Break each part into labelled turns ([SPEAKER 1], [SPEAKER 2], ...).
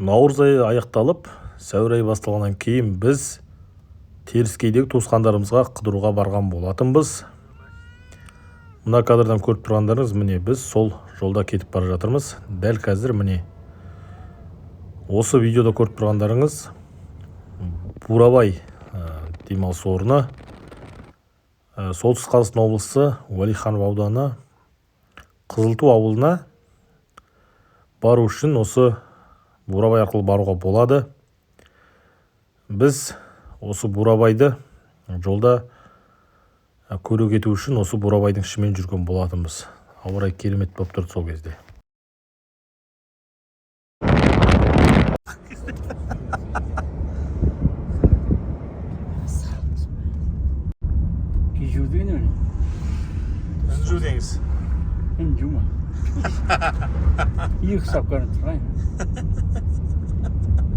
[SPEAKER 1] Наурыз айы аяқталып, сәуір айы басталғаннан кейін біз теріскейдегі туысқандарымызға қыдыруға барған болатынбыз. Мына кадрдан көріп тұрғандарыңыз, міне біз сол жолда кетіп бара жатырмыз. Дәл қазір міне осы видеода көріп тұрғандарыңыз Бурабай демалыс орны, солтүстік Қазақстан облысы Уәлиханов ауданы Қызылту ауылына бару үшін осы Бурабай арқылы баруға болады. Біз осы Бурабайды жолда көре кету үшін осы Бурабайдың ішімен жүрген болатынбыз. Ауа райы керемет болып тұрды сол кезде.
[SPEAKER 2] Жүрдіңіз не?
[SPEAKER 1] Жүрдіңіз.
[SPEAKER 2] Мен жұма. Иық сапқанын тұрайын.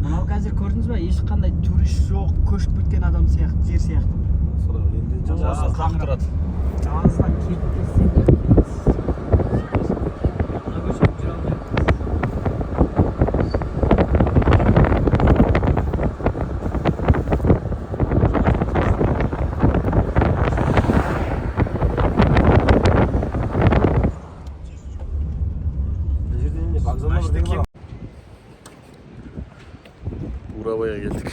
[SPEAKER 3] Мынау қазір көрдіңіз бе? Ешқандай турист жоқ, көшіп кеткен адам сияқты, жер сияқты.
[SPEAKER 1] Солай енді жазасы қақтырады.
[SPEAKER 3] Жаздан кетіп кетсең.
[SPEAKER 1] Burabaya geldik.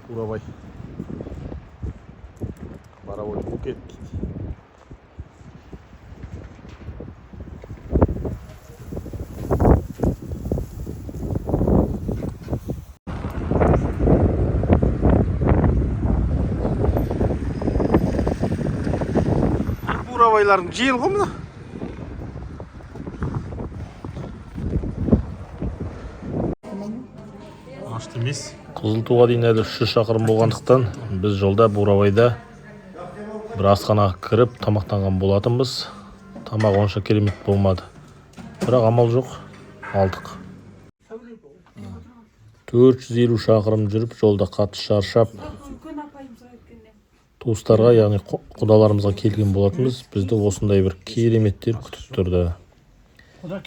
[SPEAKER 1] Burabay. Barabay Phuket. Burabайлардың жел ғой мына. Ашты емес. Қызылтуға дейін әлі 3 шақырым болғандықтан біз жолда Бурабайда бір асханаға кіріп тамақтанған болатынбыз. Тамақ онша керемет болмады. Бірақ амал жоқ, алдық. 450 шақырым жүріп жолда қатты шаршап туыстарға, яғни құдаларымызға келген болатынбыз. Бізді осындай бір кереметтер күтіп тұрды.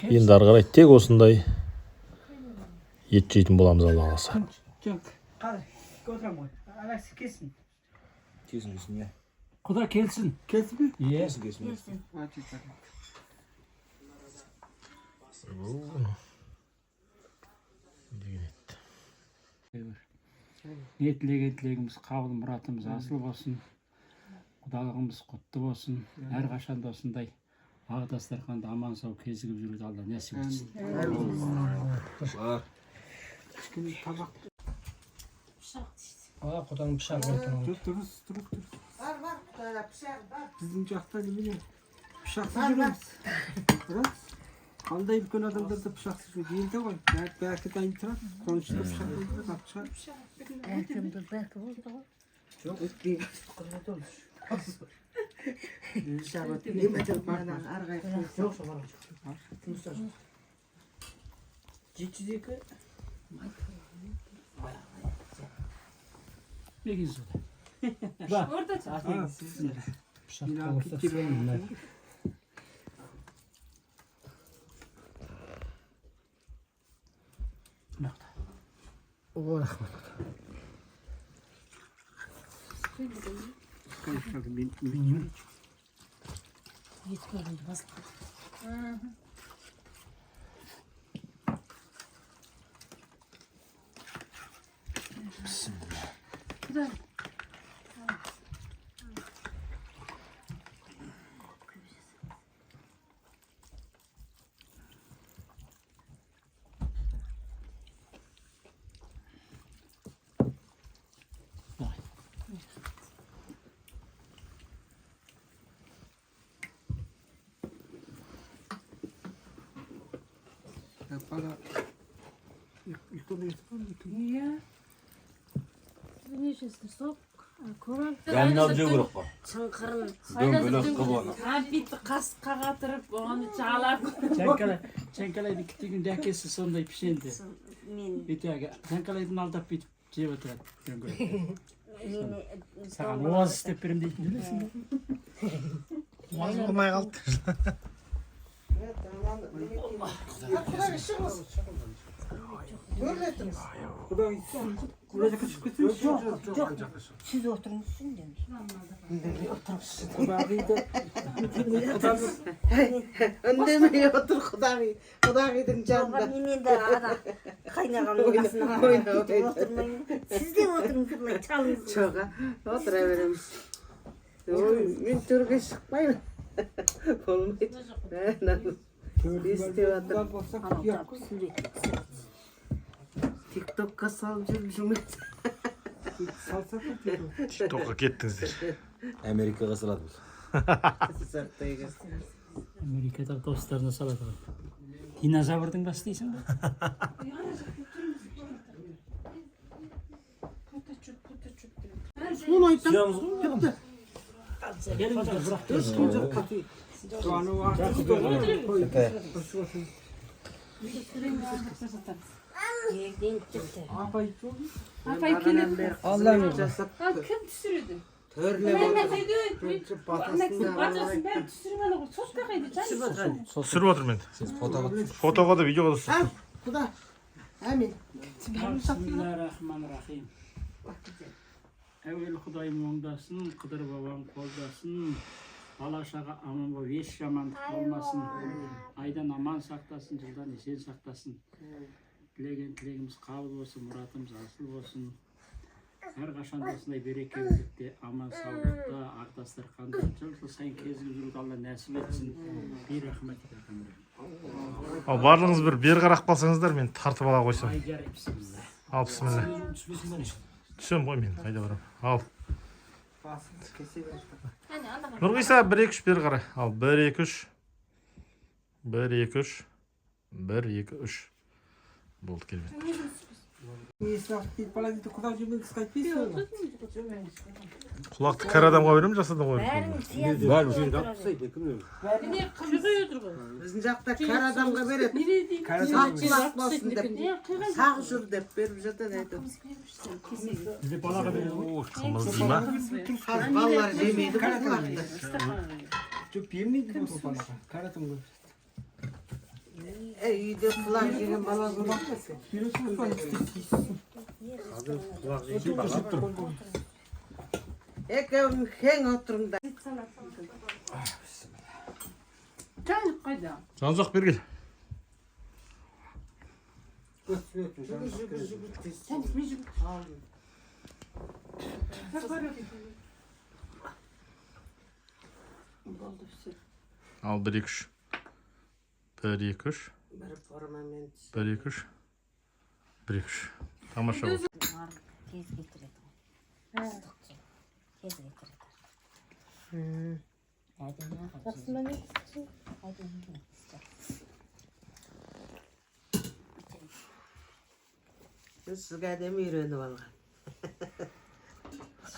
[SPEAKER 1] Енді ары қарай тек осындай ет жейтін боламыз, Алла қаласа.
[SPEAKER 2] Құда келсін. Келсін бе? Иә. Не тілеген тілегіміз қабыл мұратымыз асыл болсын. Құдалығымыз құтты болсын. Әрқашанда осындай ақ дастарханда аман сау кезігіп жүруді Алла нәсіп етсін.
[SPEAKER 3] Кішкене табақ.
[SPEAKER 2] Құданың пышағы бар.
[SPEAKER 3] Тұрыз. Бар, құдайда пышағы бар. Біздің жақта немене пышақсыз жүреміз. Қандай үлкен адамдарда пышақсыз желді ғой. Бәркі дайын тұрады. Қонышты пышақ дейді, қап шығар.
[SPEAKER 4] Әркімді бәркі болды ғой.
[SPEAKER 3] Жоқ, өтпейді. Құдайда олыш. Пышақ өтпейді. Немеді бардан арғай қойсы.
[SPEAKER 4] Жоқ, жоқ.
[SPEAKER 3] 702.
[SPEAKER 2] Неге сода? Ба. Пышақ қалырса сүйен.
[SPEAKER 3] О, рахмат.
[SPEAKER 4] Жеткенді басылды.
[SPEAKER 3] Bana
[SPEAKER 4] Иә. Нешесін соқ, көріп.
[SPEAKER 5] Дәмін алып жеу керек қой.
[SPEAKER 4] Шыңқырын.
[SPEAKER 5] Дөңгелек қылып оны.
[SPEAKER 4] Кәмпитті қасыққа қатырып, оны жалап.
[SPEAKER 2] Чанкалайдың кітеген дәкесі сондай пішенді.
[SPEAKER 4] Мен.
[SPEAKER 2] Чанкалайдың алдап бетіп жеп отырады дөңгелек. Саған оғаз істеп беремін дейтін білесің бе?
[SPEAKER 1] Болмай қалды.
[SPEAKER 3] Құдай мына жаққа шығып кетсеңіз.
[SPEAKER 6] Siz oturmuşsun demiş.
[SPEAKER 7] Ündemeye otur Kudagı'nın
[SPEAKER 6] Baba
[SPEAKER 7] canında.
[SPEAKER 6] yine de ara kaynağanın kasına oturmayın. Siz de oturun şurada çalın.
[SPEAKER 7] Çok ha. Oturabilirim. Oy, ben Türkiye çıkmayayım. Olmaydı. TikTok'a salacağım.
[SPEAKER 3] Salsak mı diyor?
[SPEAKER 1] TikTok'a kеттіңіздер.
[SPEAKER 5] Amerikaga saladi.
[SPEAKER 2] Америкадағы достарына салады ғой. Динозаврдың басы дейсің бе?
[SPEAKER 7] Bunu ayıttım.
[SPEAKER 2] Келіңіздер, бірақ
[SPEAKER 3] Ешкім жоқ қати. Туаны уақыты қой.
[SPEAKER 6] Yerden çıktı.
[SPEAKER 3] Апай жоқ.
[SPEAKER 4] Apay kelip.
[SPEAKER 7] Allah'ım.
[SPEAKER 4] Ha kim düşürdü?
[SPEAKER 7] Törle
[SPEAKER 4] Ben
[SPEAKER 7] var.
[SPEAKER 4] de
[SPEAKER 7] Önce
[SPEAKER 4] Anasını
[SPEAKER 7] batasını
[SPEAKER 4] bacasını ben düşürmeli o çok da kaydı canım.
[SPEAKER 1] Түсіріп отырмын енді.
[SPEAKER 5] Siz fotoğraf
[SPEAKER 1] Фотоға да, видеоға да түсіріп.
[SPEAKER 7] Al. Kuda. Amin.
[SPEAKER 2] Bismillahirrahmanirrahim. Әуелі Құдайым оңдасын, Қыдыр бабам қолдасын, бала шаға аман болып, еш жамандық болмасын, айдан аман сақтасын, жылдан есен сақтасын. Тілеген тілегіміз қабыл болсын, мұратымыз асыл болсын. Әрқашан осындай береке бірлікте, аман саулықта, ақтастар қанда, жыл сайын кезігіп жүруді Алла нәсіп етсін. Бейрахмет етемін.
[SPEAKER 1] Ал барлығыңыз бір бері қарап қалсаңыздар, мен тартып ала қойсам.
[SPEAKER 2] Ай жарай, бісміллә.
[SPEAKER 1] Ал, бісміллә. Түсем ғой мен, қайда барам. Ал.
[SPEAKER 3] Басын кесе берді.
[SPEAKER 1] Нұрғиса 1-2-3 бері қара. Ал 1-2-3. 1-2-3. 1-2-3. Болды, келмеді.
[SPEAKER 3] Несін алып келіп бала дейді, құда жібін қысқайтпейсің оны.
[SPEAKER 1] Құлақты кәрі адамға беремін, жас адамға беремін.
[SPEAKER 6] Bärin siyasi.
[SPEAKER 5] Var bir şey yapsaydı kim
[SPEAKER 4] Ne kırıyordur bu?
[SPEAKER 7] Bizim jakta kar adamga beret.
[SPEAKER 4] Nereye değil?
[SPEAKER 7] Sağ kulak bolsun dep. Sağ jur dep berip жатат айтып.
[SPEAKER 2] Бізде балаға береді.
[SPEAKER 1] Ой, қымыз дей ма?
[SPEAKER 7] Қазір балалар жемейді бұл құлақты.
[SPEAKER 3] Жоқ бермейді бұл балаға. Қаратым ғой.
[SPEAKER 7] Үйде құлақ жеген бала көп.
[SPEAKER 3] Бересің ғой істейсің.
[SPEAKER 7] Екеуің хең отырыңдар.
[SPEAKER 4] Çaylık kaydı.
[SPEAKER 1] Жан-жоқ бергел.
[SPEAKER 4] Sen bizim
[SPEAKER 1] Ал 1-2-3. 1-2-3.
[SPEAKER 7] Бір формамен
[SPEAKER 1] 1-2-3. 1-2-3. Тамаша болды.
[SPEAKER 6] Tez getiredi. Fıstıkçı. Tez getiredi. Hadi ne yapacağız? Hadi ne yapacağız?
[SPEAKER 7] сізге әдемі үйреніп алған.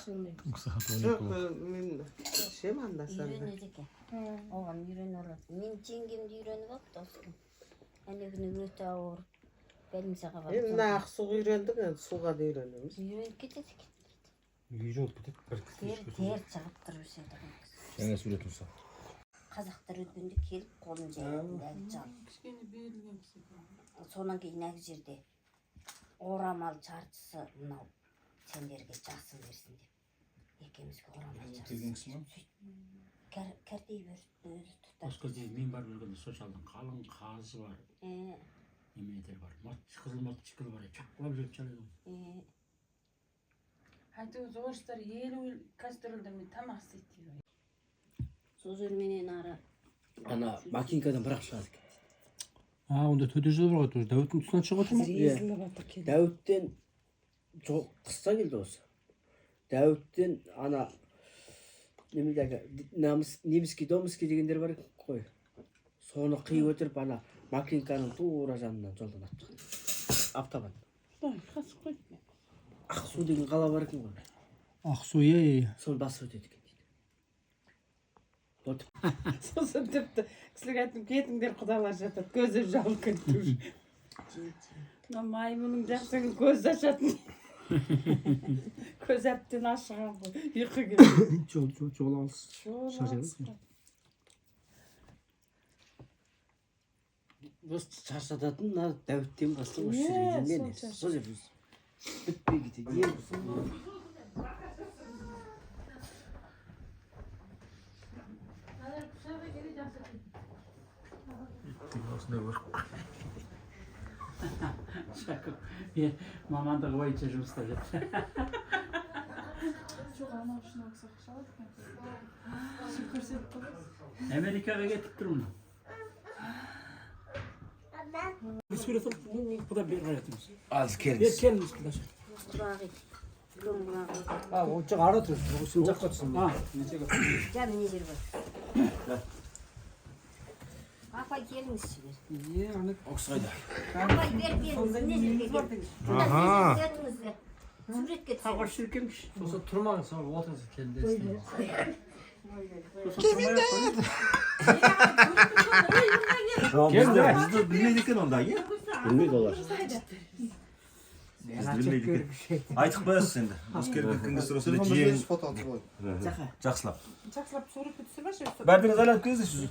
[SPEAKER 7] Жоқ, мен ішем анда-санда.
[SPEAKER 6] Үйренеді екен. Оған үйреніп алады. Мен жеңгемді үйреніп алып достым. Әне күні өте ауыр. Больницаға
[SPEAKER 7] Енді
[SPEAKER 6] барып.
[SPEAKER 7] мына ақсуға үйрендік, енді суға да үйренеміз.
[SPEAKER 6] Үйреніп кетеді екен.
[SPEAKER 5] Yüzün gidip
[SPEAKER 6] Тер шығып тұрып өседі.
[SPEAKER 5] Sana süre tutsa.
[SPEAKER 6] Қазақтар өткенде келіп қолын жайып жалып.
[SPEAKER 4] kişinin büyülüğün
[SPEAKER 6] Сонан кейін әк жерде орамал жартысы мынау сендерге жасын берсін деп. Екеумізге орамал жасын. Кәрдей өзі тұтар.
[SPEAKER 2] Осы кезде мен барып жүргенде сочалдың қалың қазы бар, неменелер бар. Қызыл мотоцикл бар, чаққылап жүріп çalıyor.
[SPEAKER 4] Hadi o zorçlar yeli kastırıldı mı tam aksetiyor.
[SPEAKER 6] Сол жерменен ары
[SPEAKER 5] Ana makinkadan bırak şu an.
[SPEAKER 2] Онда төте жыл бар ғой, тоже Дәуіттің тұсынан шығып отыр ма?
[SPEAKER 8] Дәуіттен жоқ қыста келді осы. Дәуіттен ана немедегі неміский домыский дегендер бар қой. Соны қиып өтіріп ана макинканың тура жанынан жолдан атты. Автобан. Ақсу деген қала бар екен ғой.
[SPEAKER 2] Ақсу,
[SPEAKER 8] Соны басып өтеді екен дейді.
[SPEAKER 9] Сосын тіпті кісілік айтып кетіңдер құдалар жатады, көзі жалып кетті уже. Мына маймының жақсы көзді ашатын. Көз әбден ашыған ғой. Ұйқы келді.
[SPEAKER 3] Жол алыс. Шаршадым.
[SPEAKER 8] Осы шаршататын мына дәуіттен бастап осы
[SPEAKER 9] Иә,
[SPEAKER 8] жүргенде
[SPEAKER 9] сол
[SPEAKER 8] не
[SPEAKER 9] шаршатады.
[SPEAKER 8] сол жерде бітпей кетеді.
[SPEAKER 2] Мен мамандығы бойынша жұмыста деп. Америкаға кетіп тұрмын.
[SPEAKER 3] Сурет алып, құда бер қарайтымыз.
[SPEAKER 5] Аз
[SPEAKER 3] Бер
[SPEAKER 5] келіңіз.
[SPEAKER 3] келіңіз құдашы.
[SPEAKER 6] Тұрағы. Бүгін бұлағы.
[SPEAKER 3] Ол жақ ара тұр. Осының жаққа тұрсын.
[SPEAKER 6] Жа міне жер бар. Апай келіңіз сіздер.
[SPEAKER 3] Аны
[SPEAKER 5] Оқыс қайда?
[SPEAKER 6] Апай беріңіз міне жерге келіңіз.
[SPEAKER 1] Аха.
[SPEAKER 6] Суретіңізді. Суретке
[SPEAKER 3] тауға
[SPEAKER 6] түсіріңіз.
[SPEAKER 3] шіркемш.
[SPEAKER 2] Сосын тұрмаңыз, сол отырыңыз келді.
[SPEAKER 5] Бізді білмейді екен онда, иә?
[SPEAKER 8] Білмейді олар.
[SPEAKER 5] Айтып қоясыз енді. Осы керек кеткенге сұраса да жиен жақсылап.
[SPEAKER 9] Жақсылап суретті түсірмеші.
[SPEAKER 5] Бәрдіңіз айланып келіңіздер.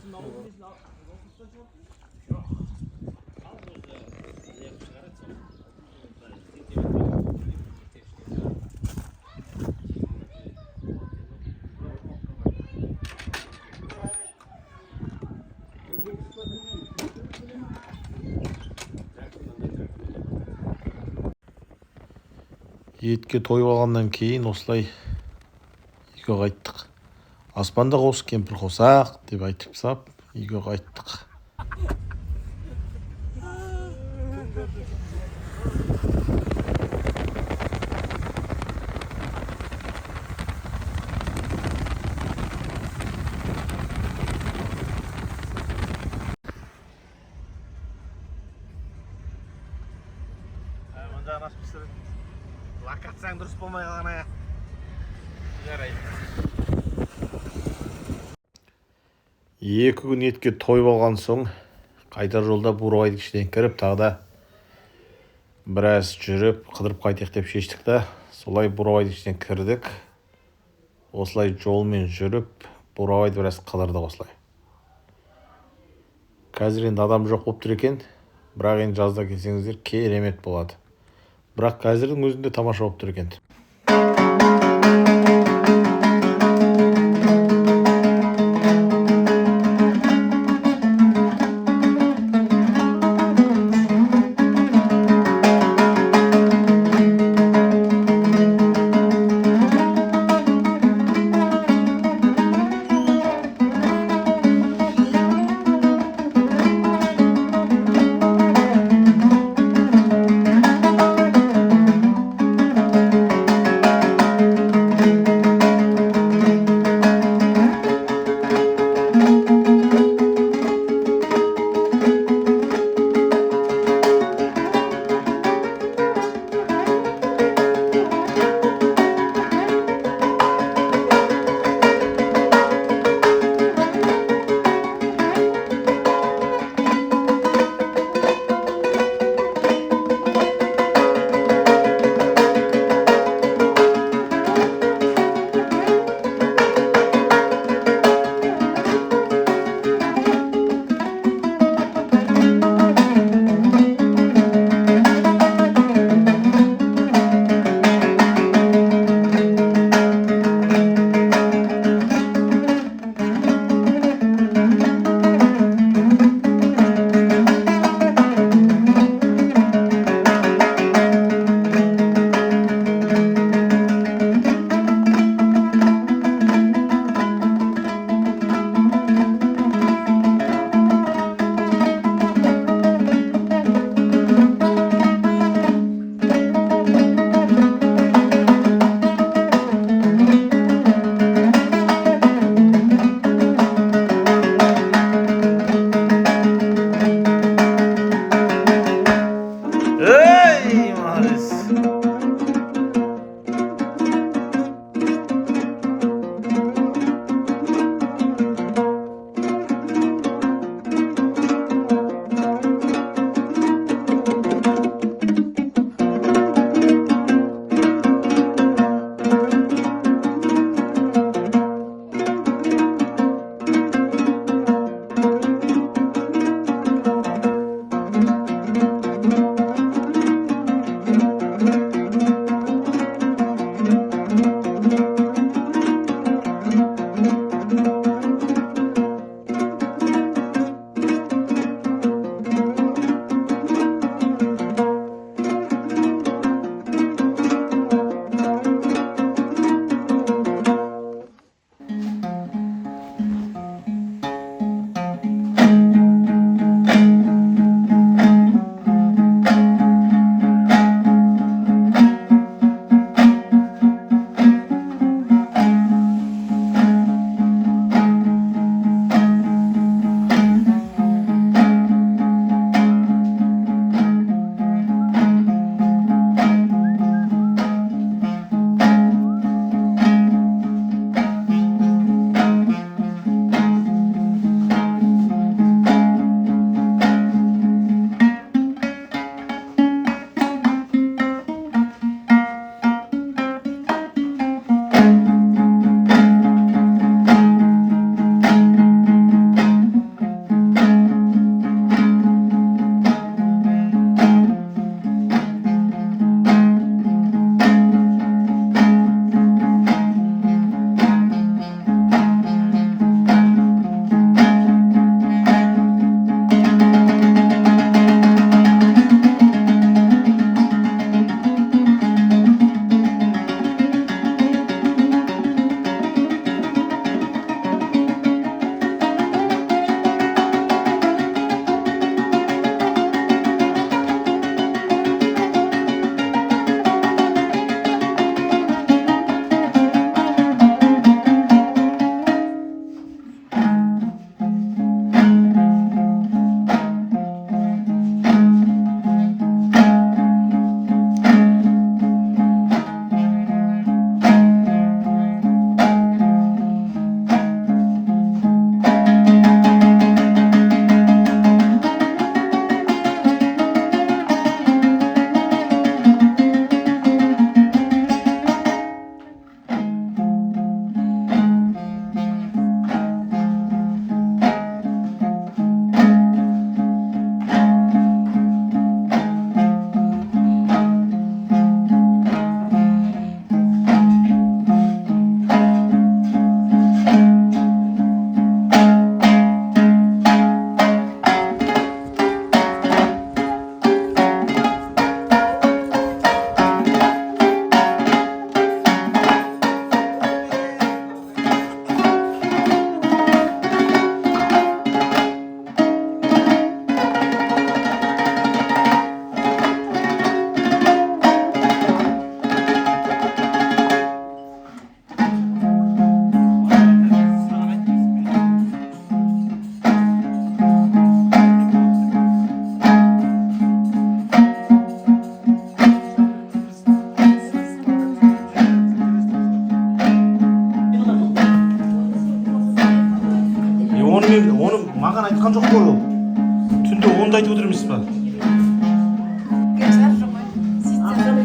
[SPEAKER 1] Етке тойып алғаннан кейін осылай үйге қайттық. Аспанда қос кемпір қосақ деп айтып сап үйге қайттық.
[SPEAKER 5] Лақатсаң дұрыс болмай қалған ая.
[SPEAKER 1] Екі күн етке тойып алған соң қайтар жолда бурабайдың ішіне кіріп тағы да біраз жүріп қыдырып қайтайық деп шештік та солай бурабайдың ішіне кірдік. Осылай жолмен жүріп бурабайды біраз қыдырдық осылай. Қазір енді адам жоқ болып тұр екен, бірақ енді жазда келсеңіздер керемет болады. Бірақ қазірдің өзінде тамаша болып тұр екен.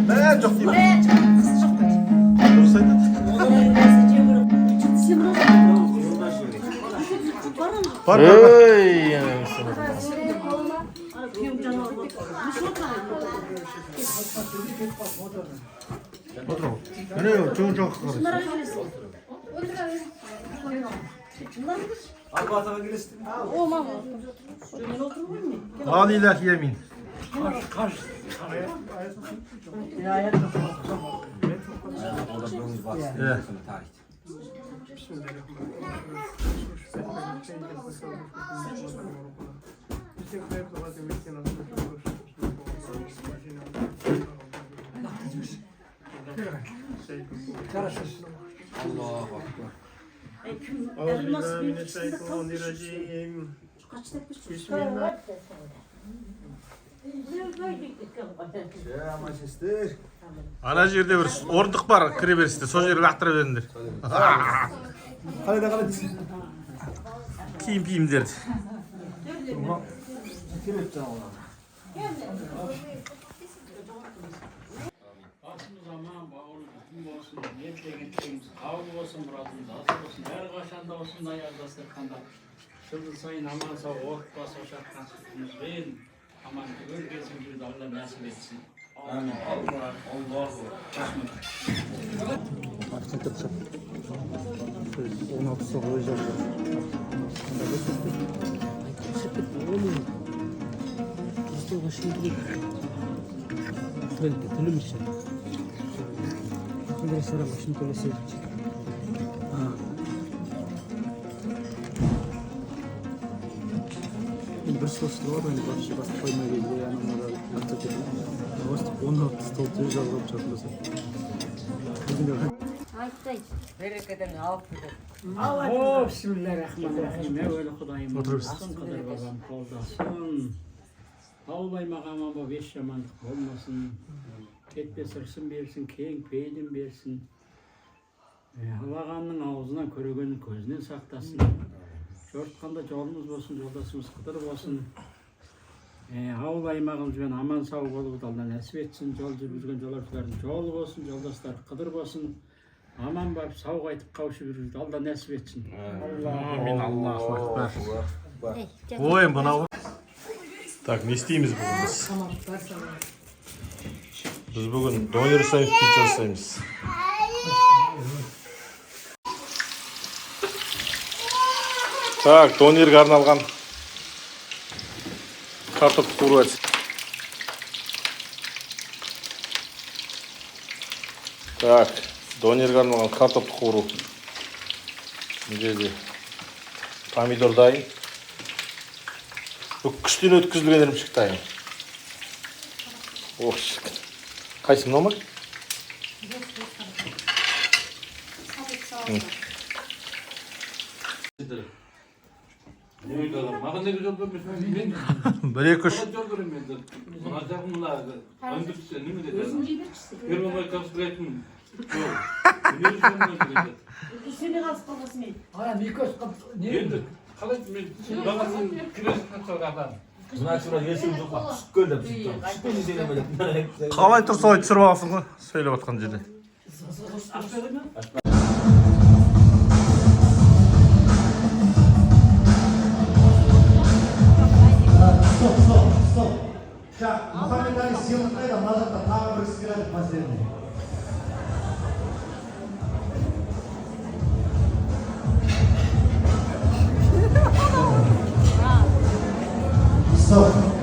[SPEAKER 1] Жоқ деймін. Дұрыс айтады. Бар. Міне жоң
[SPEAKER 5] Арбатаға келесің.
[SPEAKER 1] Ал илахи амин. Ана жерде бір орындық бар, кіре берісте, сол жерге лақтыра беріңдер.
[SPEAKER 5] Қалайда қалай.
[SPEAKER 1] Киім-киімдерді.
[SPEAKER 2] Басымыз аман, бауырымыз бүтін болсын, ниеттеген-тілегіміз қабыл болсын, мұратымыз асыл болсын, әрқашанда осындай дастарханда жыл сайын аман сау отбасы ошақ қасымызбен аман түгел кезіп жүруді Алла нәсіп етсін.
[SPEAKER 3] бір сосын бар ғой басшы басып қоймай келді анамада артып кетті осы 16 стол төз жалғап жатырмыз
[SPEAKER 6] Берекеден алып кетеді.
[SPEAKER 2] О, бисмиллахиррахманиррахим. Әуелі Құдайым болсын, Қыдыр бабам қолдасын. Аулаймаған аман боп еш жамандық болмасын. Кетпес ырсын берсін, кең пейілін берсін. Алағанның аузынан көрегенін көзінен сақтасын. Жортқанда жолымыз болсын, жолдасымыз Қыдыр болсын. Ауыл аймағымызбен аман сау болуды Алла нәсіп етсін. Жол жүрген жолаушылардың жолы болсын, жолдастар Қыдыр болсын. Аман барып, сау қайтып қауышып жүрді. Алла нәсіп етсін.
[SPEAKER 1] Амин, Аллаху акбар. Ой, мынау. Так, не істейміз бүгін біз? Біз бүгін донер жасаймыз, пицца жасаймыз. Так, донерге арналған картоп қуырып. Так, донерге арналған картопты қуыру. Мына жерде помидор дайын. Бұл күштен өткізілген ірімшік дайын. Ох, шіркін. Қайсы мынау ма? Бір екі үш. Қалай тұр солай түсіріп аласың ғой, сөйлеп отқан жерде.
[SPEAKER 5] Мұхаммед Али сыйлық қайда, мына жақта тағы бір сыйлық последний. Стоп.